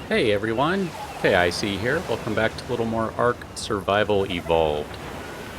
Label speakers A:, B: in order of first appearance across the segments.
A: Hey everyone, KIC here. Welcome back to a little more ARK Survival Evolved.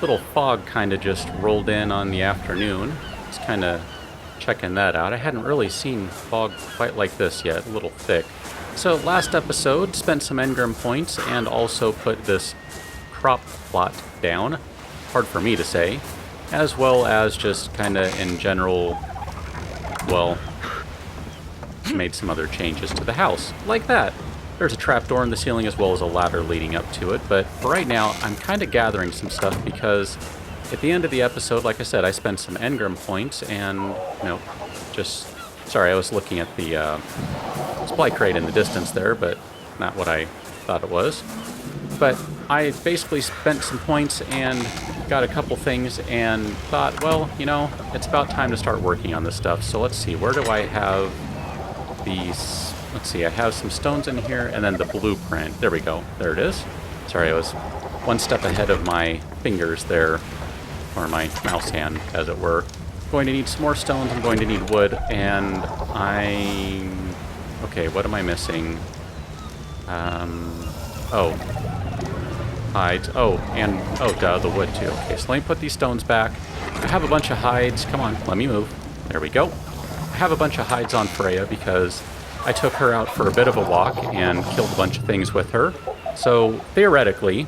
A: Little fog kind of just rolled in on the afternoon. Just kind of checking that out. I hadn't really seen fog quite like this yet, a little thick. So last episode, spent some engram points and also put this crop plot down. Hard for me to say. As well as just kind of in general, well, made some other changes to the house, like that. There's a trapdoor in the ceiling as well as a ladder leading up to it, but for right now, I'm kind of gathering some stuff because at the end of the episode, like I said, I spent some engram points and, sorry, I was looking at the supply crate in the distance there, but not what I thought it was. But I basically spent some points and got a couple things and thought, well, it's about time to start working on this stuff. So let's see, where do I have these? Let's see, I have some stones in here, and then the blueprint. There we go. There it is. Sorry, I was one step ahead of my fingers there, or my mouse hand, as it were. Going to need some more stones, I'm going to need wood, and okay, what am I missing? Hides. Duh, the wood too. Okay, so let me put these stones back. I have a bunch of hides. Come on, let me move. There we go. I have a bunch of hides on Freya because I took her out for a bit of a walk and killed a bunch of things with her. So, theoretically,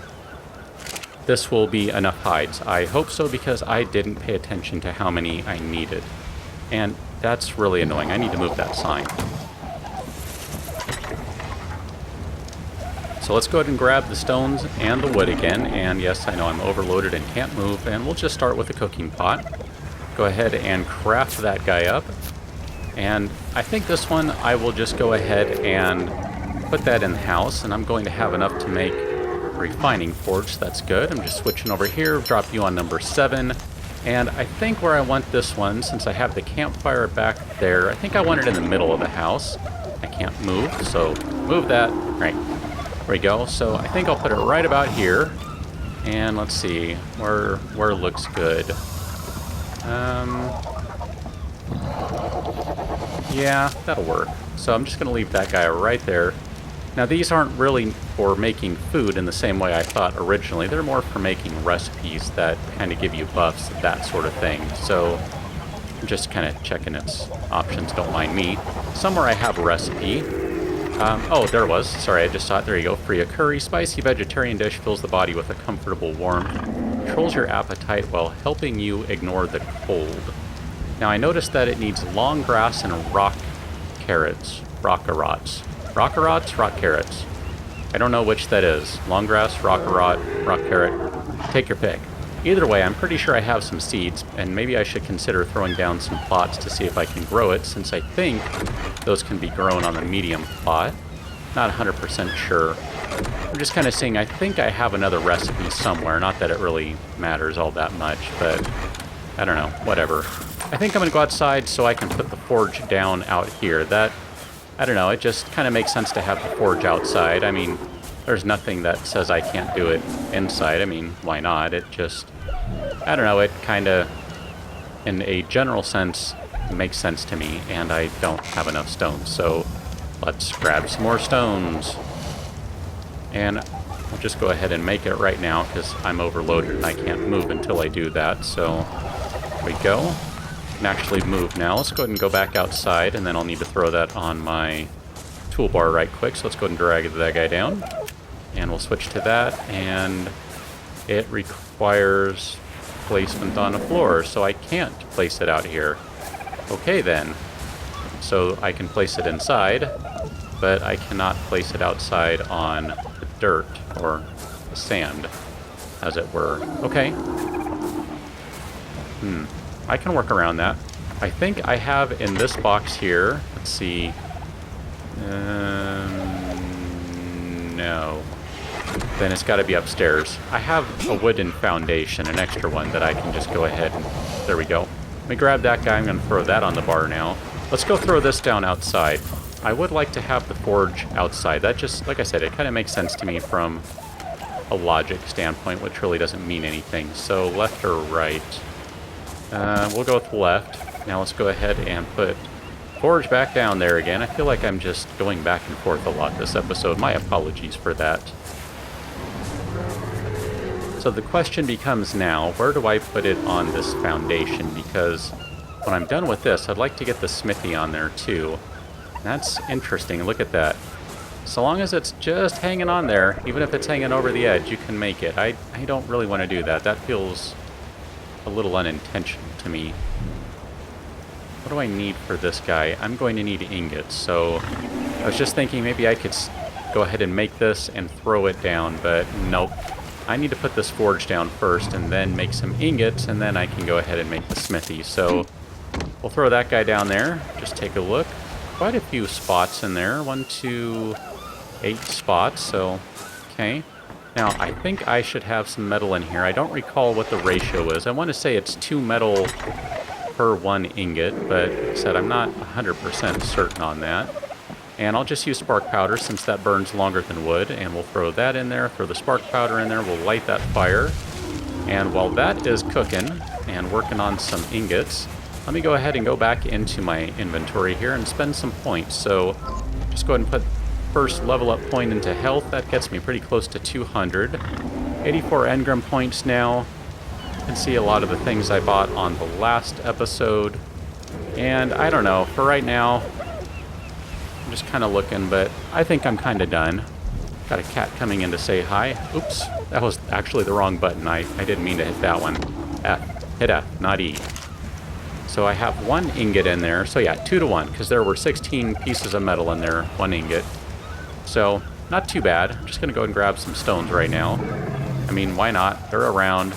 A: this will be enough hides. I hope so because I didn't pay attention to how many I needed. And that's really annoying. I need to move that sign. So let's go ahead and grab the stones and the wood again. And yes, I know I'm overloaded and can't move. And we'll just start with a cooking pot. Go ahead and craft that guy up. And I think this one, I will just go ahead and put that in the house, and I'm going to have enough to make a refining forge, so that's good. I'm just switching over here, drop you on number 7, and I think where I want this one, since I have the campfire back there, I think I want it in the middle of the house. I can't move, so move that. Right, there we go. So I think I'll put it right about here, and let's see, where looks good. Yeah, that'll work. So I'm just going to leave that guy right there. Now these aren't really for making food in the same way I thought originally. They're more for making recipes that kind of give you buffs, that sort of thing. So I'm just kind of checking its options, don't mind me. Somewhere I have a recipe. Oh, there it was. Sorry, I just saw it. There you go. Free a curry. Spicy vegetarian dish fills the body with a comfortable warmth. Controls your appetite while helping you ignore the cold. Now I noticed that it needs long grass and rock carrots. Rockarots. Rockarots? Rock carrots. I don't know which that is. Long grass, rockarot, rock carrot. Take your pick. Either way, I'm pretty sure I have some seeds, and maybe I should consider throwing down some plots to see if I can grow it, since I think those can be grown on the medium plot. Not 100% sure. I'm just kind of saying I think I have another recipe somewhere. Not that it really matters all that much, but I don't know. Whatever. I think I'm going to go outside so I can put the forge down out here. I don't know, it just kind of makes sense to have the forge outside. I mean, there's nothing that says I can't do it inside. I mean, why not? It just, I don't know, it kind of, in a general sense, makes sense to me, and I don't have enough stones. So let's grab some more stones. And I'll just go ahead and make it right now because I'm overloaded and I can't move until I do that. So there we go. Can actually move now. Let's go ahead and go back outside, and then I'll need to throw that on my toolbar right quick. So let's go ahead and drag that guy down, and we'll switch to that, and it requires placement on the floor, so I can't place it out here. Okay then. So I can place it inside, but I cannot place it outside on the dirt, or the sand, as it were. Okay. I can work around that. I think I have in this box here, let's see, no, then it's got to be upstairs. I have a wooden foundation, an extra one that I can just go ahead and, there we go. Let me grab that guy, I'm going to throw that on the bar now. Let's go throw this down outside. I would like to have the forge outside. That just, like I said, it kind of makes sense to me from a logic standpoint, which really doesn't mean anything. So left or right? We'll go with left. Now let's go ahead and put forge back down there again. I feel like I'm just going back and forth a lot this episode. My apologies for that. So the question becomes now, where do I put it on this foundation? Because when I'm done with this, I'd like to get the smithy on there too. That's interesting. Look at that. So long as it's just hanging on there, even if it's hanging over the edge, you can make it. I don't really want to do that. That feels a little unintentional to me. What do I need for this guy? I'm going to need ingots. So I was just thinking maybe I could go ahead and make this and throw it down, but nope. I need to put this forge down first and then make some ingots, and then I can go ahead and make the smithy. So we'll throw that guy down there. Just take a look. Quite a few spots in there. 1, 2, 8 spots. So, okay. Now, I think I should have some metal in here. I don't recall what the ratio is. I want to say it's 2 metal per 1 ingot, but like I said, I'm not 100% certain on that. And I'll just use spark powder since that burns longer than wood, and we'll throw that in there, throw the spark powder in there, we'll light that fire. And while that is cooking and working on some ingots, let me go ahead and go back into my inventory here and spend some points. So just go ahead and put first level up point into health. That gets me pretty close to 200. 84 engram points now. You can see a lot of the things I bought on the last episode. And I don't know, for right now, I'm just kind of looking, but I think I'm kind of done. Got a cat coming in to say hi. Oops, that was actually the wrong button. I didn't mean to hit that one. F. Hit F, not E. So I have 1 ingot in there. So yeah, 2 to 1, because there were 16 pieces of metal in there, 1 ingot. So not too bad. I'm just going to go and grab some stones right now. I mean, why not? They're around.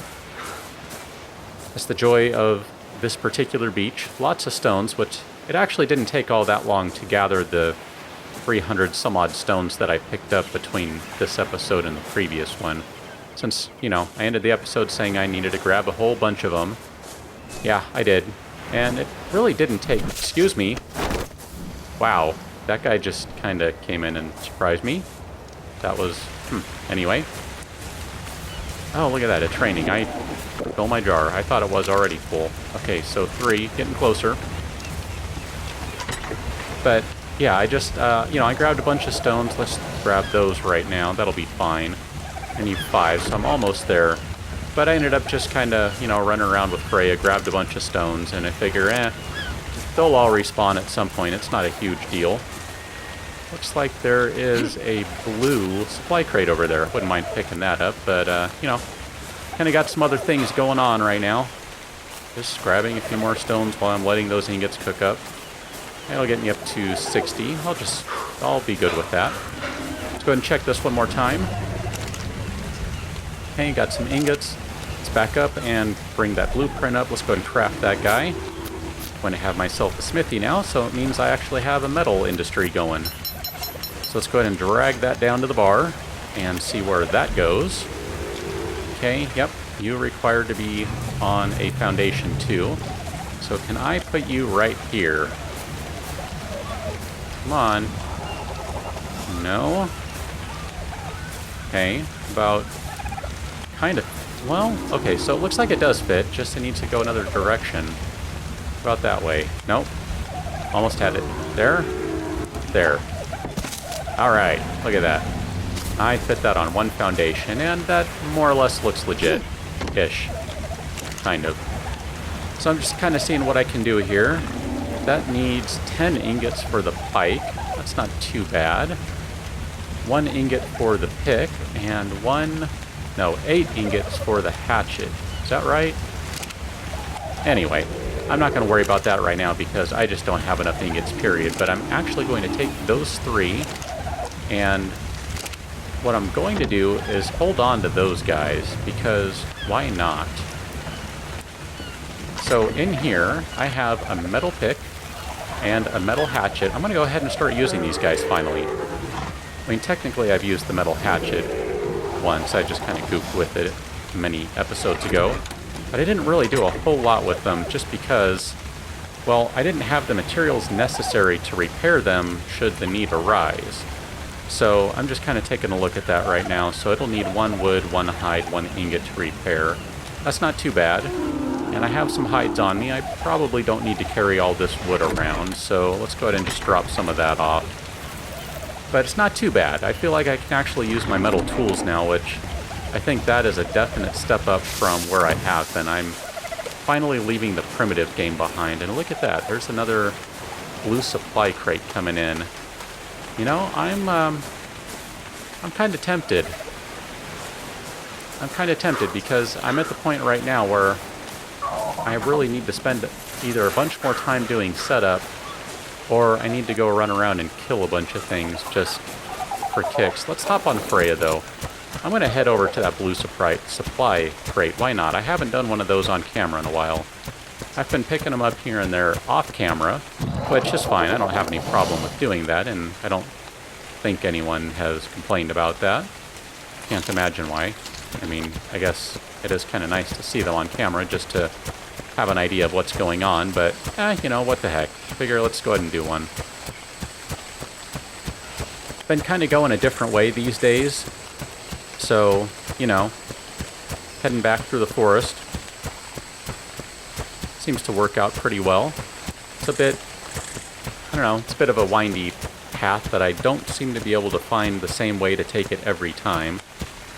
A: That's the joy of this particular beach. Lots of stones, which it actually didn't take all that long to gather the 300 some odd stones that I picked up between this episode and the previous one. Since, you know, I ended the episode saying I needed to grab a whole bunch of them. Yeah, I did. And it really didn't take... Excuse me. Wow. That guy just kind of came in and surprised me. That was... Anyway. Oh, look at that. A training. I fill my jar. I thought it was already full. Okay, so 3. Getting closer. But, yeah, I just, you know, I grabbed a bunch of stones. Let's grab those right now. That'll be fine. I need 5, so I'm almost there. But I ended up just kind of, you know, running around with Freya, grabbed a bunch of stones, and I figure, they'll all respawn at some point. It's not a huge deal. Looks like there is a blue supply crate over there. Wouldn't mind picking that up, but, you know, kind of got some other things going on right now. Just grabbing a few more stones while I'm letting those ingots cook up. That'll get me up to 60. I'll be good with that. Let's go ahead and check this one more time. Okay, got some ingots. Let's back up and bring that blueprint up. Let's go ahead and craft that guy. I'm going to have myself a smithy now, so it means I actually have a metal industry going. So let's go ahead and drag that down to the bar and see where that goes. Okay, yep, you require to be on a foundation too. So can I put you right here? Come on. No. Okay, about kind of, well, okay, so it looks like it does fit, just it needs to go another direction. About that way. Nope. Almost had it. There. There. Alright, look at that. I fit that on one foundation, and that more or less looks legit-ish. Kind of. So I'm just kind of seeing what I can do here. That needs 10 ingots for the pike. That's not too bad. 1 ingot for the pick, and 8 ingots for the hatchet. Is that right? Anyway, I'm not going to worry about that right now because I just don't have enough ingots, period. But I'm actually going to take those 3, and what I'm going to do is hold on to those guys because why not? So in here, I have a metal pick and a metal hatchet. I'm going to go ahead and start using these guys finally. I mean, technically I've used the metal hatchet once. I just kind of goofed with it many episodes ago. But I didn't really do a whole lot with them just because, well, I didn't have the materials necessary to repair them should the need arise. So I'm just kind of taking a look at that right now. So it'll need 1 wood, 1 hide, 1 ingot to repair. That's not too bad. And I have some hides on me. I probably don't need to carry all this wood around, so let's go ahead and just drop some of that off. But it's not too bad. I feel like I can actually use my metal tools now, which I think that is a definite step up from where I have been. I'm finally leaving the primitive game behind, and look at that. There's another blue supply crate coming in. You know, I'm kind of tempted. I'm kind of tempted because I'm at the point right now where I really need to spend either a bunch more time doing setup, or I need to go run around and kill a bunch of things just for kicks. Let's hop on Freya, though. I'm going to head over to that blue supply crate. Why not? I haven't done one of those on camera in a while. I've been picking them up here and there off camera, which is fine. I don't have any problem with doing that, and I don't think anyone has complained about that. Can't imagine why. I mean, I guess it is kind of nice to see them on camera just to have an idea of what's going on, but, you know, what the heck. Figure let's go ahead and do one. Been kind of going a different way these days, so, you know, heading back through the forest seems to work out pretty well. It's a bit, I don't know, it's a bit of a windy path that I don't seem to be able to find the same way to take it every time.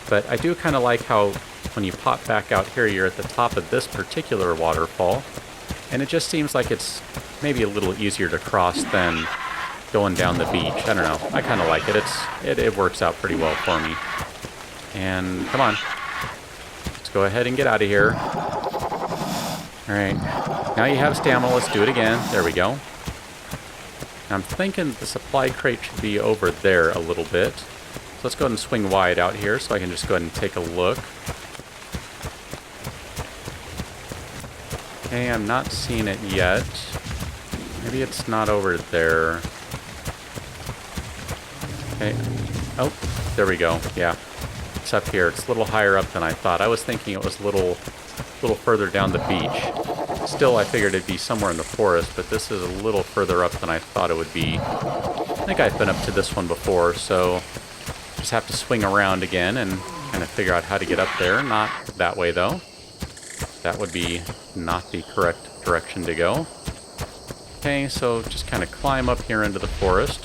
A: But I do kind of like how when you pop back out here, you're at the top of this particular waterfall. And it just seems like it's maybe a little easier to cross than going down the beach. I don't know. I kind of like it. It works out pretty well for me. And come on. Let's go ahead and get out of here. Alright. Now you have stamina. Let's do it again. There we go. I'm thinking the supply crate should be over there a little bit. So let's go ahead and swing wide out here so I can just go ahead and take a look. Okay, I'm not seeing it yet. Maybe it's not over there. Okay. Oh, there we go. Yeah. It's up here. It's a little higher up than I thought. I was thinking it was a little further down the beach. Still, I figured it'd be somewhere in the forest, but this is a little further up than I thought it would be. I think I've been up to this one before, so just have to swing around again and kind of figure out how to get up there. Not that way, though. That would be not the correct direction to go. Okay, so just kind of climb up here into the forest.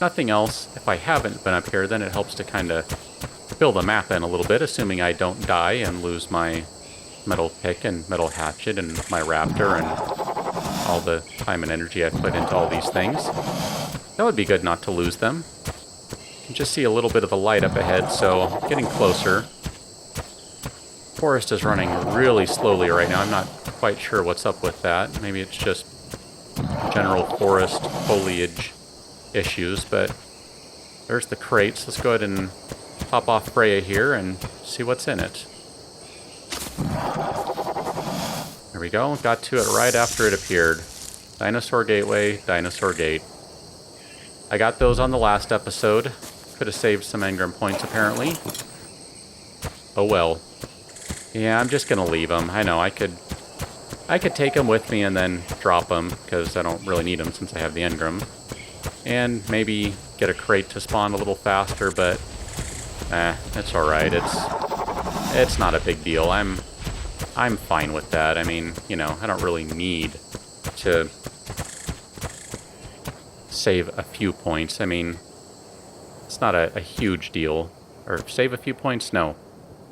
A: Nothing else. If I haven't been up here, then it helps to kind of fill the map in a little bit, assuming I don't die and lose my metal pick and metal hatchet and my raptor and all the time and energy I put into all these things. That would be good not to lose them. You can just see a little bit of the light up ahead, so getting closer. Forest is running really slowly right now. I'm not quite sure what's up with that. Maybe it's just general forest foliage issues, but there's the crates. Let's go ahead and pop off Freya here and see what's in it. There we go. Got to it right after it appeared. Dinosaur Gateway, Dinosaur Gate. I got those on the last episode. Could have saved some engram points, apparently. Oh well. Yeah, I'm just gonna leave them. I know, I could take them with me and then drop them, because I don't really need them since I have the engram. And maybe get a crate to spawn a little faster, but it's alright. It's not a big deal. I'm fine with that. I mean, you know, I don't really need to save a few points. I mean, it's not a huge deal. Or save a few points? No.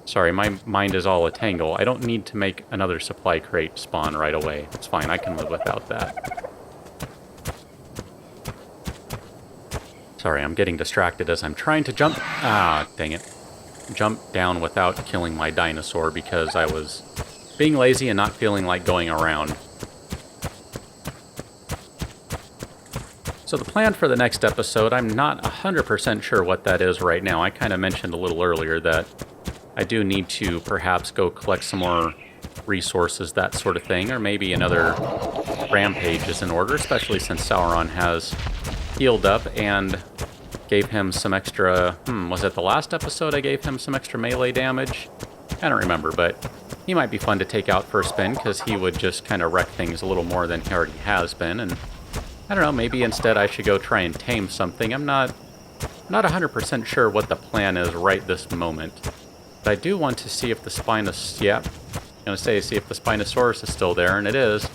A: Sorry, my mind is all a tangle. I don't need to make another supply crate spawn right away. It's fine, I can live without that. Sorry, I'm getting distracted as I'm trying to jump. Ah, dang it. Jump down without killing my dinosaur because I was being lazy and not feeling like going around. So the plan for the next episode, I'm not 100% sure what that is right now. I kind of mentioned a little earlier that I do need to perhaps go collect some more resources, that sort of thing, or maybe another rampage is in order, especially since Sauron has healed up and gave him some extra, was it the last episode I gave him some extra melee damage? I don't remember, but he might be fun to take out for a spin because he would just kind of wreck things a little more than he already has been, and I don't know, maybe instead I should go try and tame something. I'm not 100% sure what the plan is right this moment. But I do want to see if the see if the Spinosaurus is still there, and it is.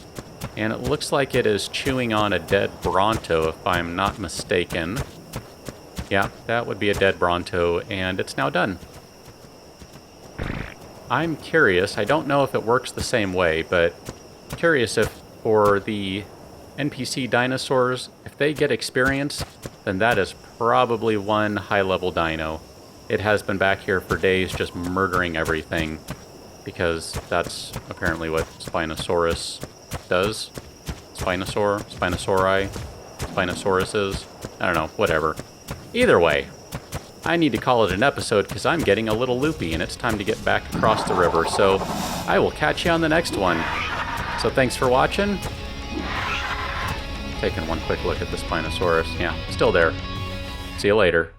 A: And it looks like it is chewing on a dead Bronto, if I'm not mistaken. Yeah, that would be a dead Bronto, and it's now done. I'm curious, I don't know if it works the same way, but curious if for the NPC dinosaurs, if they get experience, then that is probably one high-level dino. It has been back here for days just murdering everything, because that's apparently what Spinosaurus does. Spinosauruses. I don't know, whatever. Either way, I need to call it an episode because I'm getting a little loopy and it's time to get back across the river, so I will catch you on the next one. So thanks for watching. Taking one quick look at the Spinosaurus. Yeah, still there. See you later.